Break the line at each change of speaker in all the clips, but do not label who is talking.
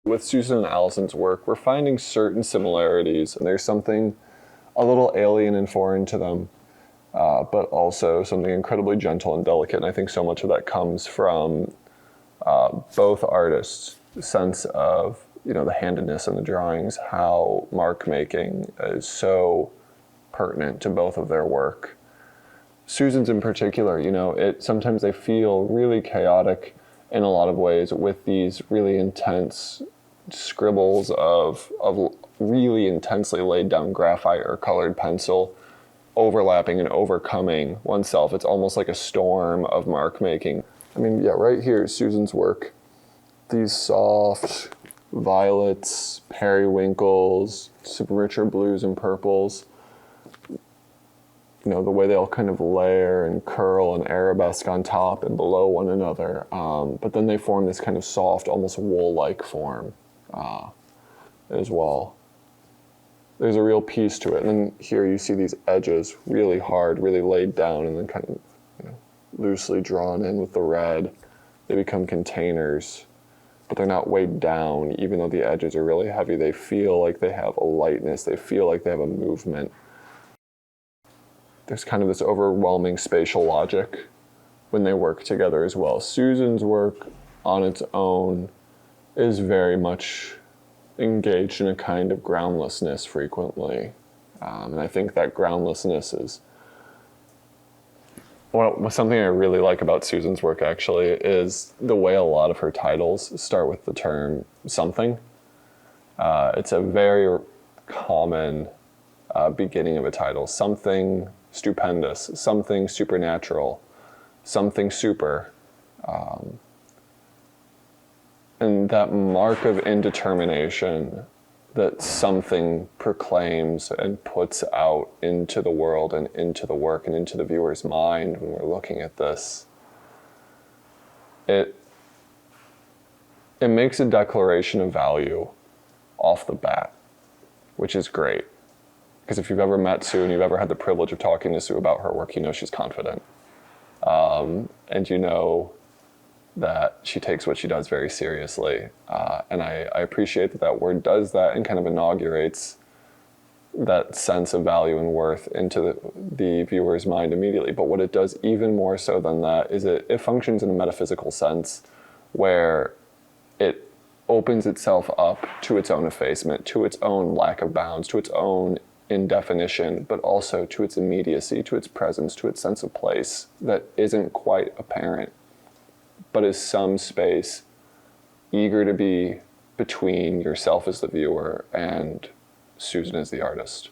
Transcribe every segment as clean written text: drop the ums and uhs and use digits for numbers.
With Susan and Allison's work, we're finding certain similarities, and there's something a little alien and foreign to them, but also something incredibly gentle and delicate. And I think so much of that comes from both artists' sense of, the handedness in the drawings, how mark making is so pertinent to both of their work. Susan's in particular, sometimes they feel really chaotic in a lot of ways with these really intense scribbles of really intensely laid down graphite or colored pencil, overlapping and overcoming oneself. It's almost like a storm of mark making. Right here is Susan's work. These soft violets, periwinkles, some richer blues and purples. The way they all kind of layer and curl and arabesque on top and below one another. But then they form this kind of soft, almost wool-like form as well. There's a real piece to it. And then here you see these edges really hard, really laid down, and then kind of loosely drawn in with the red. They become containers, but they're not weighed down. Even though the edges are really heavy, they feel like they have a lightness. They feel like they have a movement. There's kind of this overwhelming spatial logic when they work together as well. Susan's work on its own is very much engaged in a kind of groundlessness frequently. And I think that groundlessness is something I really like about Susan's work, actually, is the way a lot of her titles start with the term something. It's a very common beginning of a title. Something stupendous, something supernatural, something super. And that mark of indetermination that something proclaims and puts out into the world and into the work and into the viewer's mind when we're looking at this, it makes a declaration of value off the bat, which is great. Because if you've ever met Sue and you've ever had the privilege of talking to Sue about her work, she's confident. And that she takes what she does very seriously. And I appreciate that word does that and kind of inaugurates that sense of value and worth into the viewer's mind immediately. But what it does even more so than that is it functions in a metaphysical sense where it opens itself up to its own effacement, to its own lack of bounds, to its own indefinition, but also to its immediacy, to its presence, to its sense of place that isn't quite apparent, but is some space eager to be between yourself as the viewer and Susan as the artist.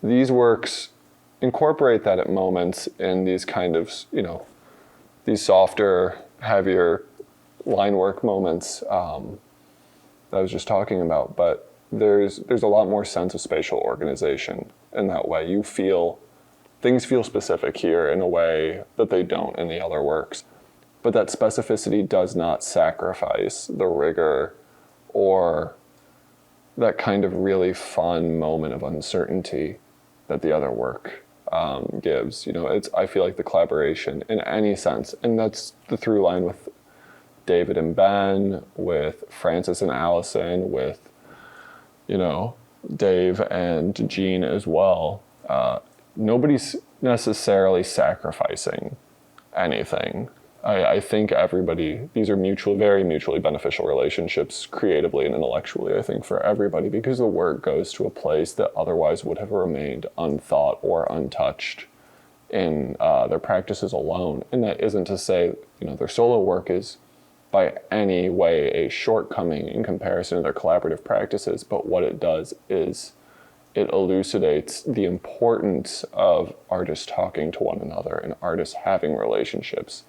These works incorporate that at moments in these kind of, these softer, heavier line work moments that I was just talking about, but there's a lot more sense of spatial organization in that way. Things feel specific here in a way that they don't in the other works. But that specificity does not sacrifice the rigor or that kind of really fun moment of uncertainty that the other work gives. I feel like the collaboration in any sense, and that's the through line with David and Ben, with Francis and Allison, with, Dave and Jean as well. Nobody's necessarily sacrificing anything. I think these are very mutually beneficial relationships, creatively and intellectually, I think, for everybody, because the work goes to a place that otherwise would have remained unthought or untouched in their practices alone. And that isn't to say, their solo work is by any way a shortcoming in comparison to their collaborative practices, but what it does is it elucidates the importance of artists talking to one another and artists having relationships